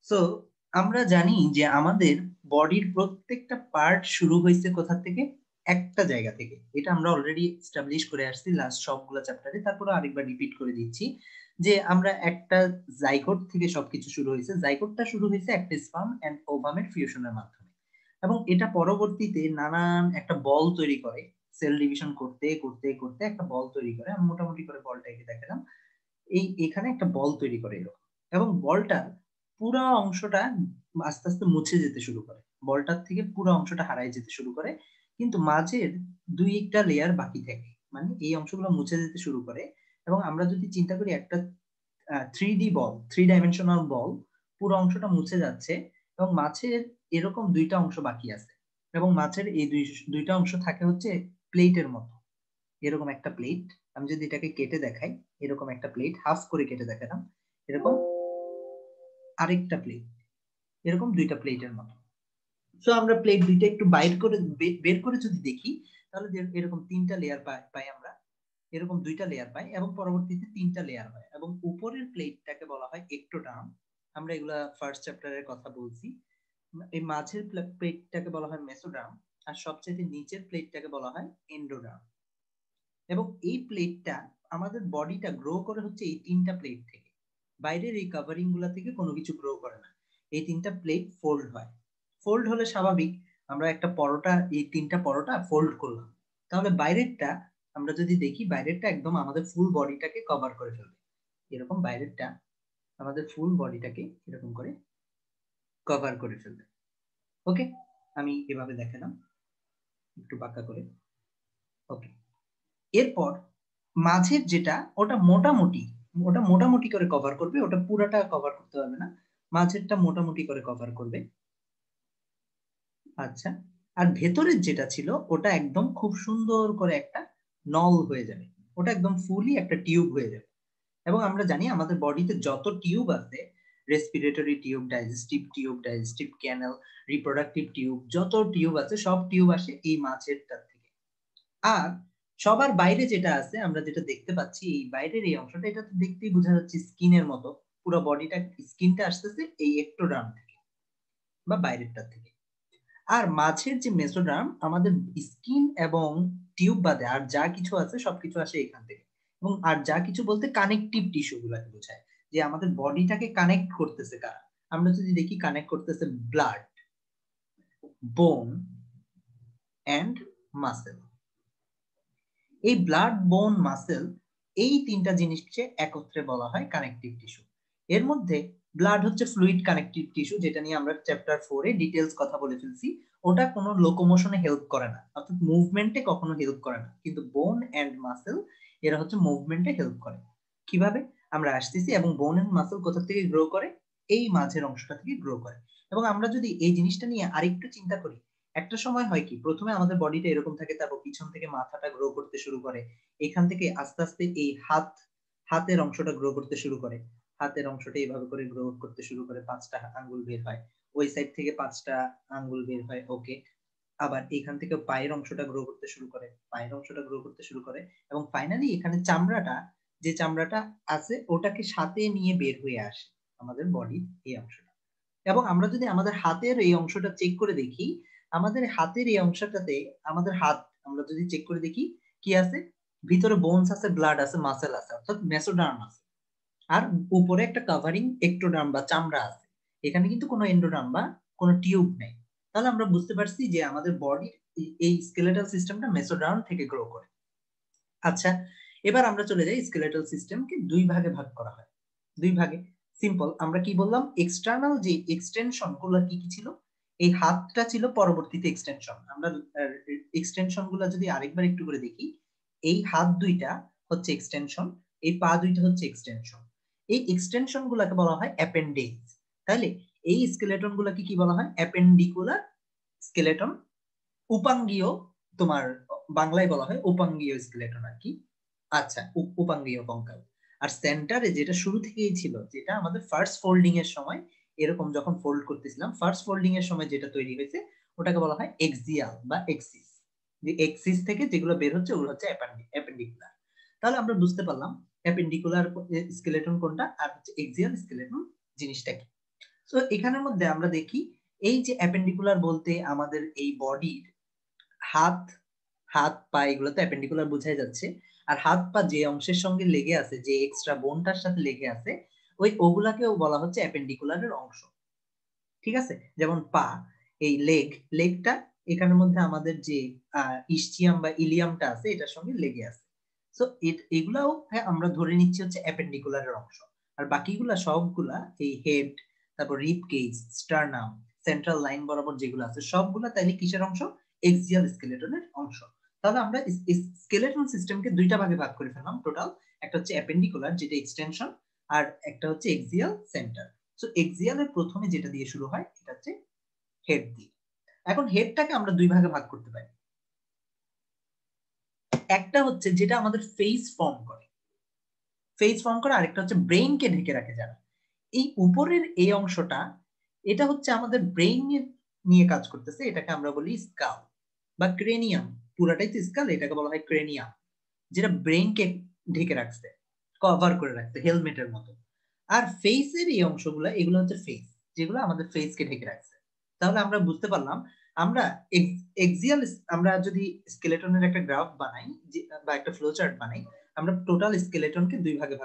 So আমরা জানি যে আমাদের বডির প্রত্যেকটা পার্ট শুরু হয়েছে কোথা থেকে? একটা জায়গা থেকে। এটা আমরা অলরেডি এস্টাবলিশ করে আসছি লাস্ট সবগুলা চ্যাপ্টারে। তারপরে আরেকবার রিপিট করে দিচ্ছি যে আমরা একটা জাইগোট থেকে সবকিছু শুরু হয়েছে। জাইগোটটা শুরু হয়েছে একটা স্পার্ম এন্ড ওভামের ফিউশনের মাধ্যমে। এবং এটা পরবর্তীতে নানান একটা বল তৈরি করে। সেল ডিভিশন করতে, করতে, করতে একটা বল তৈরি করে। আমি মোটামুটি করে বলটা এঁকে দেখালাম। এখানে একটা বল তৈরি করে এরকম। এবং বলটা পুরা অংশটা আস্তে, আস্তে মুছে যেতে শুরু করে। বলটার থেকে পুরা অংশটা হারায় যেতে শুরু করে। কিন্তু মাঝের ২ টা লেয়ার বাকি থাকে। মানে এই অংশগুলো মুছে যেতে শুরু করে এবং আমরা যদি চিন্তা করি একটা 3D বল, 3 ডাইমেনশনাল বল পুরো অংশটা মুছে যাচ্ছে এবং মাঝের এরকম ২ টা অংশ বাকি আছে। এবং মাঝের এই ২ টা অংশ থাকে হচ্ছে প্লেটের মতো। এরকম একটা প্লেট। আমি যদি এটাকে কেটে দেখাই, এরকম একটা প্লেট হাফ করে কেটে দেখালাম। এরকম আরেকটা প্লেট। এরকম ২ টা প্লেটের মতো। সো আমরা প্লেট ২ টা একটু বাইর করে বের করে যদি দেখি তাহলে এরকম ৩ টা লেয়ার পাই আমরা। এরকম ২ টা লেয়ার পাই এবং পরবর্তীতে ৩ টা লেয়ার হয় এবং উপরের প্লেটটাকে বলা হয় এক্টোডার্ম। আমরা এগুলা ফার্স্ট চ্যাপ্টারের কথা বলছি। এই মাঝের প্লেটটাকে বলা হয় মেসোডার্ম আর সবচেয়ে নিচের প্লেটটাকে বলা হয় এন্ডোডার্ম। এবং এই প্লেটটা আমাদের বডিটা গ্রো করে হচ্ছে এই ৩ টা প্লেট থেকে। বাইরের এই কভারিং গুলা থেকে কোনো কিছু গ্রো করে না। এই ৩ টা প্লেট ফোল্ড হয়। ফোল্ড হলে স্বাভাবিক আমরা একটা পরোটা, এই ৩ টা পরোটা ফোল্ড করলাম। তাহলে বাইরেরটা আমরা যদি দেখি বাইরেরটা একদম আমাদের ফুল বডিটাকে কভার করে ফেলবে। এরকম বাইরেরটা আমাদের ফুল বডিটাকে এরকম করে কভার করে ফেলবে। ওকে? আমি এভাবে দেখালাম একটু পাকা করে। ওকে। এরপর মাঝের যেটা ওটা মোটামুটি করে কভার করবে, ওটা পুরাটা কভার করতে পারবে না। মাঝেরটা মোটামুটি করে কভার করবে। আচ্ছা। আর ভেতরের যেটা ছিল ওটা একদম খুব সুন্দর করে একটা নল হয়ে যাবে। ওটা একদম ফুলি একটা টিউব হয়ে যাবে। এবং আমরা জানি আমাদের বডিতে যত টিউব আছে, রেসপিরেটরি টিউব, ডাইজেস্টিভ ক্যানেল, রিপ্রোডাক্টিভ টিউব, যত টিউব আছে সব টিউব আসে এই মাঝেরটা থেকে। আর সবার বাইরে যেটা আছে আমরা যেটা দেখতে পাচ্ছি এই বাইরের এই অংশটা, এটা তো দেখতেই বোঝা যাচ্ছে স্কিনের মতো। পুরো বডিটা স্কিনটা আসতেছে এই এক্টোডার্ম থেকে বা বাইরেরটা থেকে। আর মাঝের যে মেসোডার্ম আমাদের স্কিন এবং টিউব বাদে আর যা কিছু আছে সবকিছু আসে এখান থেকে। এবং আর যা কিছু বলতে কানেকটিভ টিস্যু গুলাকে বোঝায় যে আমাদের বডিটাকে কানেক্ট করতেছে কারা। আমরা যদি দেখি কানেক্ট করতেছে ব্লাড, বোন এন্ড মাসেল। এই ব্লাড, বোন, মাসেল এই ৩ টা জিনিসকে একত্রে বলা হয় কানেকটিভ টিস্যু। এর মধ্যে ব্লাড হচ্ছে ফ্লুইড কানেকটিভ টিস্যু, যেটা নিয়ে আমরা চ্যাপ্টার 4 এ ডিটেইলস কথা বলে ফেলছি। ওটা কোনো লোকোমোশনে হেল্প করে না, অর্থাৎ মুভমেন্টে কখনো হেল্প করে না। কিন্তু বোন এন্ড মাসেল এরা হচ্ছে মুভমেন্টে হেল্প করে। কিভাবে? আমরা আসতেছি। এবং বোন এন্ড মাসেল কোথা থেকে গ্রো করে? এই মাঝের অংশটা থেকে গ্রো করে। এবং আমরা যদি এই জিনিসটা নিয়ে আরেকটু চিন্তা করি, একটা সময় হয় কি প্রথমে আমাদের বডিটা এরকম থাকে, তারপর পিছন থেকে মাথাটা গ্রো করতে শুরু করে। এখান থেকে আস্তে আস্তে এই হাতের অংশটা গ্রো করতে শুরু করে। হাতের অংশটা এইভাবে করে গ্রো করতে শুরু করে, ৫টা আঙ্গুল বের হয়। ওই সাইড থেকে ৫টা আঙ্গুল বের হয়। ওকে। আবার এখান থেকে পায়ের অংশটা গ্রো করতে শুরু করে, পায়ের অংশটা গ্রো করতে শুরু করে এবং ফাইনালি এখানে চামড়াটা, যে চামড়াটা আছে ওটাকে সাথে নিয়ে বের হয়ে আসে আমাদের বডির এই অংশটা। এবং আমরা যদি আমাদের হাতের এই অংশটা চেক করে দেখি, আমাদের হাতের এই অংশটাতে আমাদের হাত আমরা যদি চেক করে দেখি কি আছে, ভিতরে বোনস আছে, ব্লাড আছে, মাসেল আছে, অর্থাৎ মেসোডার্ম আছে। আর উপরে একটা কাভারিং এক্টোডার্ম বা চামড়া আছে। এখানে কিন্তু কোনো এন্ডোডার্ম বা কোনো টিউব নেই। তাহলে আমরা বুঝতে পারছি যে আমাদের বডির এই স্কেলেটাল সিস্টেমটা মেসোডার্ম থেকে গ্রো করে। আচ্ছা, এবার আমরা চলে যাই স্কেলেটাল সিস্টেমকে ২ ভাগে ভাগ করা হয়। ২ ভাগে সিম্পল আমরা কি বললাম, এক্সটার্নাল যে এক্সটেনশন গুলো কি কি ছিল, এই হাতটা ছিল পরবর্তীতে এক্সটেনশন। আমরা এক্সটেনশন গুলো যদি আরেকবার একটু করে দেখি, এই হাত ২টা হচ্ছে এক্সটেনশন, এই পা ২টা হচ্ছে এক্সটেনশন। এই এক্সটেনশন গুলাকে বলা হয় অ্যাপেন্ডেজ। তাহলে এই স্কেলেটন গুলাকে কি বলা হয়? Appendicular skeleton. উপাঙ্গীয়, তোমার বাংলায় বলা হয় উপাঙ্গীয় স্কেলেটন আর কি। আচ্ছা, উপাঙ্গীয় কঙ্কাল। আর সেন্টারে যেটা শুরু থেকেই ছিল, যেটা আমাদের ফার্স্ট ফোল্ডিং এর সময় এরকম যখন ফোল্ড করতেছিলাম, ফার্স্ট ফোল্ডিং এর সময় যেটা তৈরি হয়েছে ওটাকে বলা হয় এক্সিয়াল বা এক্সিস। যে এক্সিস থেকে যেগুলো বের হচ্ছে ওগুলো হচ্ছে অ্যাপেন্ডিকুলার। তাহলে আমরা বুঝতে পারলাম অ্যাপেন্ডিকুলার স্কেলেটন কোনটা আর হচ্ছে এক্সিয়াল স্কেলেটন জিনিসটা কি। সো এখানের মধ্যে আমরা দেখি এই যে অ্যাপেন্ডিকুলার বলতে আমাদের এই বডির হাত হাত পা এগুলো তো অ্যাপেন্ডিকুলার বোঝাই যাচ্ছে। আর হাত পা যে অংশের সঙ্গে লেগে আছে, যে এক্সট্রা বোনটার সাথে লেগে আছে, ওগুলাকেও বলা হচ্ছে অ্যাপেন্ডিকুলারের অংশ। ঠিক আছে, যেমন পা, এই লেগটা এখানের মধ্যে আমাদের যে ইসচিয়াম বা ইলিয়ামটা আছে এটার সঙ্গে লেগে আছে। সো এগুলাও আমরা ধরে নিচ্ছি হচ্ছে অ্যাপেন্ডিকুলারের অংশ। আর বাকিগুলা সবগুলা এই হেড, তারপর rib cage, sternum, central line বরাবর যেগুলো আছে সবগুলা তাইলে কিসের অংশ? এক্সিয়াল স্কেলেটনের অংশ। তাহলে আমরা স্কেলেটন সিস্টেমকে দুইটা ভাগে ভাগ করে ফেললাম টোটাল। একটা হচ্ছে অ্যাপেন্ডিকুলার যেটা এক্সটেনশন, আর একটা হচ্ছে এক্সিয়াল সেন্টার। সো এক্সিয়ালের প্রথমে যেটা দিয়ে শুরু হয় এটা হচ্ছে হেড দিয়ে। এখন হেডটাকে আমরা দুই ভাগে ভাগ করতে পারি। একটা হচ্ছে যেটা আমাদের ফেস ফর্ম করে, আরেকটা হচ্ছে ব্রেইনকে ঢেকে রাখে যারা। এই উপরের এই অংশটা এটা হচ্ছে আমাদের ব্রেইন নিয়ে কাজ করতেছে, এটাকে আমরা বলি স্কাল বা ক্রেনিয়াম। পুরাটাই তো স্কাল, এটাকে বলা হয় ক্রেনিয়াম, যেটা ব্রেইনকে ঢেকে রাখছে, কভার করে রাখছে হেলমেটের মতো। আর ফেসের এই অংশগুলো এগুলো হচ্ছে ফেস, যেগুলো আমাদের ফেসকে ঢেকে রাখছে। তাহলে আমরা বুঝতে পারলাম আমরা এক্সিয়াল, আমরা যদি স্কেলেটনের একটা গ্রাফ বানাই বা একটা ফ্লো চার্ট বানাই, আমরা টোটাল স্কেলেটনকে দুই ভাগে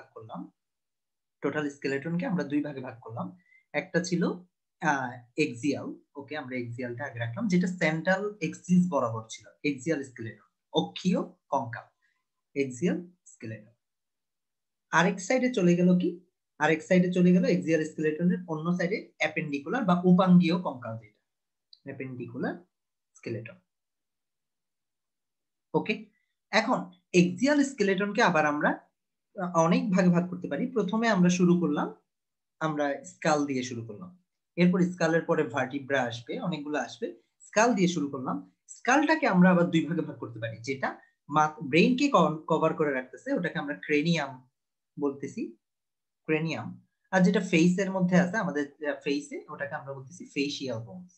ভাগ করলাম। একটা ছিল এক্সিয়াল, ওকে আমরা এক্সিয়ালটা আগে রাখলাম, যেটা সেন্ট্রাল এক্সিস বরাবর ছিল, এক্সিয়াল স্কেলেটন, অক্ষীয় কঙ্কাল, এক্সিয়াল স্কেলেটন। আরেক সাইডে চলে গেল কি? আরেক সাইডে চলে গেল এক্সিয়াল স্কেলেটনের অন্য সাইডে অ্যাপেন্ডিকুলার বা উপাঙ্গীয় কঙ্কাল, যেটা অ্যাপেন্ডিকুলার স্কেলেটন। ওকে, এখন এক্সিয়াল স্কেলেটনকে আবার আমরা অনেক ভাগে ভাগ করতে পারি। প্রথমে আমরা শুরু করলাম, আমরা স্কাল দিয়ে শুরু করলাম, এরপর স্কালের পরে ভার্টিব্রা আসবে, অনেকগুলো আসবে, স্কাল দিয়ে শুরু করলাম। স্কালটাকে আমরা আবার দুই ভাগে ভাগ করতে পারি, যেটা ব্রেইনকে কভার করে রাখতেছে ওটাকে আমরা ক্রেনিয়াম বলতেছি, ক্রেনিয়াম। আর যেটা ফেসের মধ্যে আছে আমাদের ফেসে, ওটাকে আমরা বলতেছি ফেসিয়াল বোনস।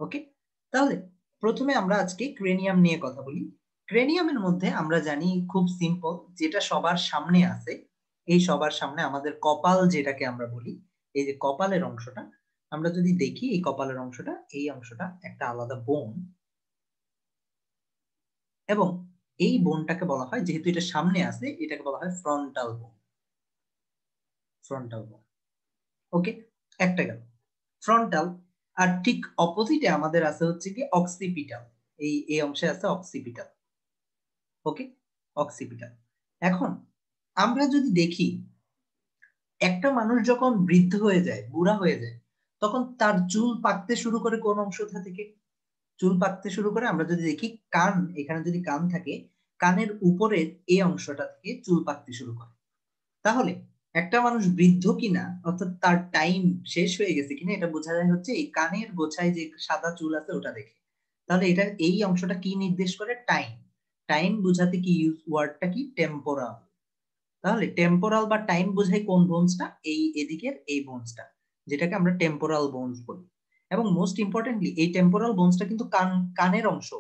ওকে, তাহলে প্রথমে আমরা আজকে ক্রেনিয়াম নিয়ে কথা বলি। ক্রেনিয়ামের মধ্যে আমরা জানি খুব সিম্পল, যেটা সবার সামনে আছে, এই সবার সামনে আমাদের কপাল যেটাকে আমরা বলি, এই যে কপালের অংশটা, আমরা যদি দেখি এই কপালের অংশটা, এই অংশটা একটা আলাদা বোন, এবং এই বোনটাকে বলা হয়, যেহেতু এটা সামনে আছে, এটাকে বলা হয় ফ্রন্টাল বোন। ফ্রন্টাল বোন, ওকে, একটা গেল ফ্রন্টাল। আর ঠিক অপোজিটে আমাদের আছে হচ্ছে কি অক্সিপিটাল, এই অংশে আছে অক্সিপিটাল। ওকে, অক্সিপিটাল। এখন আমরা যদি দেখি একটা মানুষ যখন বৃদ্ধ হয়ে যায়, বুড়া হয়ে যায়, তখন তার চুল পাকতে শুরু করে কোন অংশটা থেকে? চুল পাকতে শুরু করে, আমরা যদি দেখি কান, এখানে যদি কান থাকে, কানের উপরের এই অংশটা থেকে চুল পাকতে শুরু করে। তাহলে একটা মানুষ বৃদ্ধ কিনা, অর্থাৎ তার টাইম শেষ হয়ে গেছে কিনা, এটা বোঝা যায় হচ্ছে এই কানের গোছায় যে সাদা চুল আছে ওটা দেখে। তাহলে এটা এই অংশটা কি নির্দেশ করে? টাইম। টাইম বোঝাতে কি ইউজ ওয়ার্ডটা কি? টেম্পোরাল। তাহলে টেম্পোরাল বা টাইম বোঝায় কোন বোনসটা? এই এদিকের এই বোনসটা, যেটাকে আমরা টেম্পোরাল বোনস বলি। এবং মোস্ট ইম্পর্টেন্টলি এই টেম্পোরাল বোনসটা কিন্তু কানের অংশ,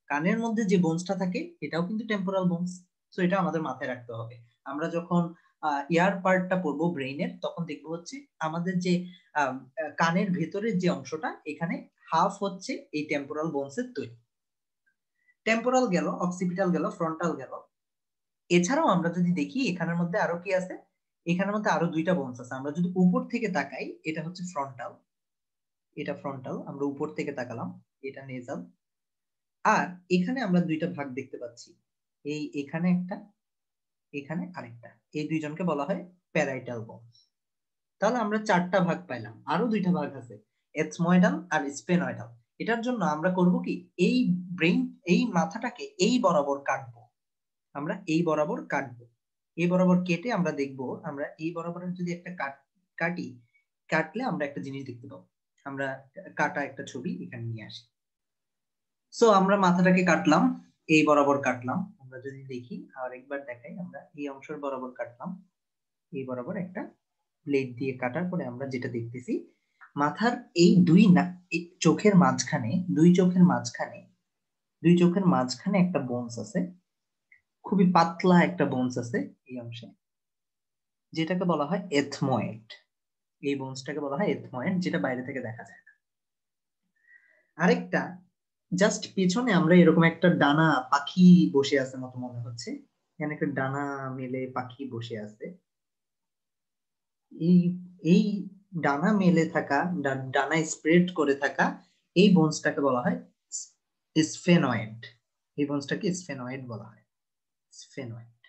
কানের মধ্যে যে বোনসটা থাকে এটাও কিন্তু টেম্পোরাল বোনস। সো এটা আমাদের মাথায় রাখতে হবে। আমরা যখন ইয়ার পার্টটা পড়বো ব্রেইনের, তখন দেখবো হচ্ছে আমাদের যে কানের ভেতরের যে অংশটা, এখানে হাফ হচ্ছে এই টেম্পোরাল বোনসের তৈরি। টেম্পোরাল গেল, অক্সিপিটাল গেল, ফ্রন্টাল গেল। এছাড়াও আমরা যদি দেখি এখানের মধ্যে আরো কি আছে, এখানের মধ্যে আরো দুইটা বোনস আছে। আমরা যদি উপর থেকে তাকাই, এটা হচ্ছে ফ্রন্টাল, এটা ফ্রন্টাল, আমরা উপর থেকে তাকালাম, এটা নেজাল। আর এখানে আমরা দুইটা ভাগ দেখতে পাচ্ছি, এখানে একটা, এখানে আরেকটা, এই দুইজনকে বলা হয় প্যারাইটাল বোনস। তাহলে আমরা চারটা ভাগ পাইলাম, আরো দুইটা ভাগ আছে, এথময়েডাল আর স্পেনয়েডাল। এটার জন্য আমরা করব কি, এই ব্রেইন, এই মাথাটাকে এই বরাবর কাটবো, আমরা এই বরাবর কাটবো, এই বরাবর কেটে আমরা দেখব, আমরা এই বরাবর যদি একটা কাটি, কাটলে আমরা একটা জিনিস দেখতে পাবো। আমরা কাটা একটা ছবি এখানে নিয়ে আসি। সো আমরা মাথাটাকে কাটলাম, এই বরাবর কাটলাম। আমরা যদি দেখি আর একবার দেখাই, আমরা এই অংশের বরাবর কাটলাম, এই বরাবর একটা ব্লেড দিয়ে কাটার পরে আমরা যেটা দেখতেছি, মাথার এই চোখের মাঝখানে, দুই চোখের মাঝখানে একটা বোনস আছে, খুবই পাতলা একটা বোনস আছে এই অংশে, যেটাকে বলা হয় এথময়েড। এই বোনসটাকে বলা হয় এথময়েড, যেটা বাইরে থেকে দেখা যায় না। আরেকটা জাস্ট পেছনে আমরা এরকম একটা ডানা পাখি বসে আছে মতো মনে হচ্ছে, এখানে একটা ডানা মেলে পাখি বসে আছে। এই এই ডানা মেলে থাকা, ডানা স্প্রেড করে থাকা এই বোনসটাকে বলা হয় স্ফেনয়েড। এই বোনসটাকে স্ফেনয়েড বলা হয়, স্ফেনয়েড।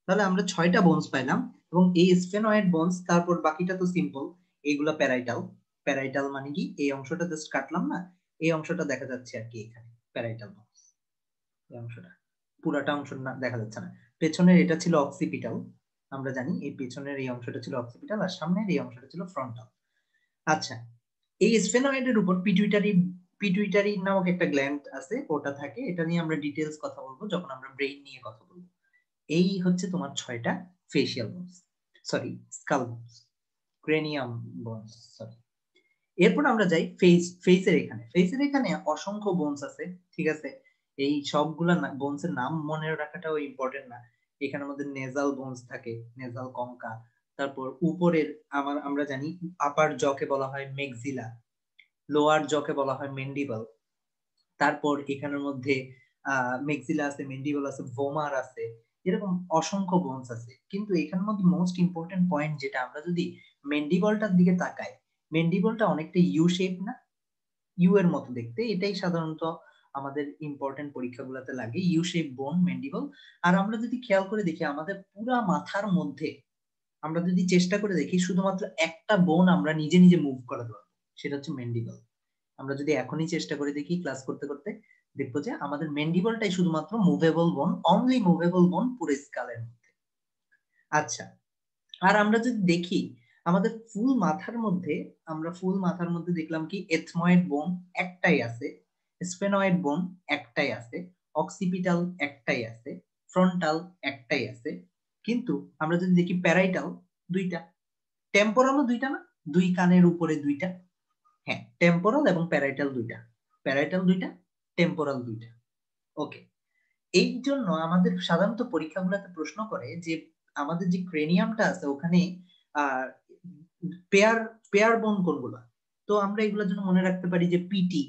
তাহলে আমরা 6টা বোনস পাইলাম, এবং এই স্ফেনয়েড বোনস, তারপর বাকিটা তো সিম্পল, এইগুলা প্যারাইটাল। প্যারাইটাল মানে কি, এই অংশটা জাস্ট কাটলাম না, এই অংশটা দেখা যাচ্ছে আর কি, এখানে প্যারাইটাল বোনস। এই অংশটা, পুরাটা অংশ না দেখা যাচ্ছে না। পেছনের এটা ছিল অক্সিপিটাল, আমরা জানি এই পেছনের এই অংশটা ছিল অক্সিপিটাল, আর সামনের এই অংশটা ছিল ফ্রন্টাল। আচ্ছা, এই স্ফেনয়েডের উপর পিটুইটারি পিটুইটারি নামক একটা গ্ল্যান্ড আছে, ওটা থাকে। এটা নিয়ে আমরা ডিটেলস কথা বলবো যখন আমরা ব্রেইন নিয়ে কথা বলবো। এই হচ্ছে তোমার 6টা facial bones, sorry skull bones, cranium bones, sorry. এরপর আমরা যাই ফেসের এখানে। ফেসের এখানে অসংখ্য বোনস আছে, ঠিক আছে। এই সবগুলা বোনস এর নাম মনে রাখাটাও ইম্পর্টেন্ট না। এখানের মধ্যে নেজাল বোনস থাকে, নেজাল কঙ্কা। তারপর উপরের আমরা জানি আপার জকে বলা হয় মেক্সিলা, লোয়ার জকে বলা হয় মেন্ডিবল। তারপর এখানের মধ্যে মেক্সিলা আছে, মেন্ডিবল আছে, ভোমার আছে, এরকম অসংখ্য বোনস আছে। কিন্তু এখানের মধ্যে মোস্ট ইম্পর্টেন্ট পয়েন্ট যেটা, আমরা যদি মেন্ডিবলটার দিকে তাকাই, মেন্ডিবলটা অনেকটা ইউ শেপ না, ইউ এর মতো দেখতে। এটাই সাধারণত আমাদের ইম্পর্টেন্ট পরীক্ষাগুলোতে লাগে, ইউ শেপ বোন মেন্ডিবল। আর আমরা যদি খেয়াল করে দেখি আমাদের পুরা মাথার মধ্যে, আমরা যদি চেষ্টা করে দেখি, শুধুমাত্র একটা বোন আমরা নিজে নিজে মুভ করে দেবো, সেটা হচ্ছে মেন্ডিবল। আমরা যদি এখনই চেষ্টা করে দেখি ক্লাস করতে করতে, দেখবো যে আমাদের মেন্ডিবলটাই শুধুমাত্র মুভেবল বোন, অনলি মুভেবল বোন পুরো স্কালের মধ্যে। আচ্ছা, আর আমরা যদি দেখি আমাদের ফুল মাথার মধ্যে, আমরা ফুল মাথার মধ্যে দেখলাম কি এথময়েড বোন একটাই আছে, স্ফেনয়েড বোন একটাই আছে, অক্সিপিটাল একটাই আছে, ফ্রন্টাল একটাই আছে। কিন্তু আমরা যদি দেখি প্যারাইটাল দুইটা, টেম্পোরালও দুইটা না, দুই কানের উপরে দুইটা। হ্যাঁ, টেম্পোরাল এবং প্যারাইটাল দুইটা, প্যারাইটাল দুইটা, টেম্পোরাল দুইটা। ওকে, এই জন্য আমাদের সাধারণত পরীক্ষাগুলোতে প্রশ্ন করে যে আমাদের যে ক্রেনিয়ামটা আছে ওখানে আহ পেয়ার পেয়ার বোন কোনগুলো। তো আমরা এগুলোর জন্য মনে রাখতে পারি যে পিটি,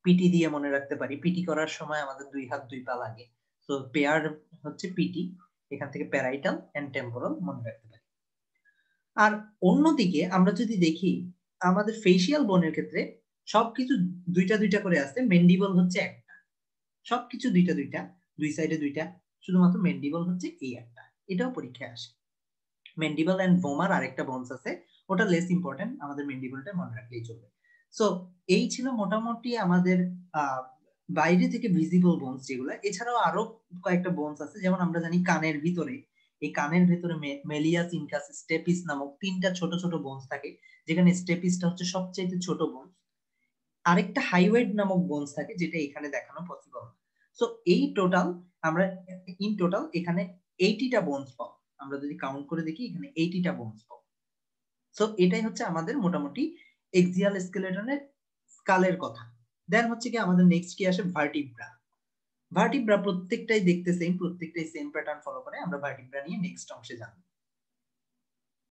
পিটি দিয়ে মনে রাখতে পারি। পিটি করার সময় আমাদের 2 হাত 2 পা লাগে, তো পেয়ার হচ্ছে পিটি। এখান থেকে প্যারাইটাল এন্ড টেম্পোরাল মনে রাখতে পারি। আর অন্যদিকে আমরা যদি দেখি আমাদের ফেসিয়াল বোনের ক্ষেত্রে সবকিছু দুইটা দুইটা করে আছে, মেন্ডিবল হচ্ছে একটা। সবকিছু দুইটা দুইটা, দুই সাইডে দুইটা, শুধুমাত্র মেন্ডিবল হচ্ছে এই একটা। এটাও পরীক্ষায় আসে। মেন্ডিবল এন্ড ভোমার আরেকটা বোনস আছে, ওটা লেস ইম্পর্টেন্ট, আমাদের মেন্ডিবলটা মনে রাখলেই চলবে। সো এই ছিল মোটামুটি আমাদের বাইরে থেকে ভিজিবল বোনস যেগুলো। এছাড়াও আরো কয়েকটা বোনস আছে, যেমন আমরা জানি কানের ভিতরে, এই কানের ভেতরে মেলিয়াস, ইনকাস, স্টেপিস নামক 3টা ছোট ছোট বোনস থাকে, যেখানে স্টেপিসটা হচ্ছে সবচেয়ে ছোট বোনস। আরেকটা হাইওয়েড নামক বোনস থাকে, যেটা এখানে দেখানো পসিবল না। সো এই টোটাল আমরা ইন টোটাল এখানে 80টা বোনস পাবো। আমরা যদি কাউন্ট করে দেখি এখানে 80টা বোনস পাবো। সো এটাই হচ্ছে আমাদের মোটামুটি এক্সিয়াল স্কেলেটনের স্কালের কথা। দেন হচ্ছে কি আমাদের নেক্সট কি আসে, ভার্টিব্রা। ভার্টিব্রা প্রত্যেকটাই দেখতে সেম, প্রত্যেকটাই সেম প্যাটার্ন ফলো করে। আমরা ভার্টিব্রা নিয়ে নেক্সট অংশে জানবো।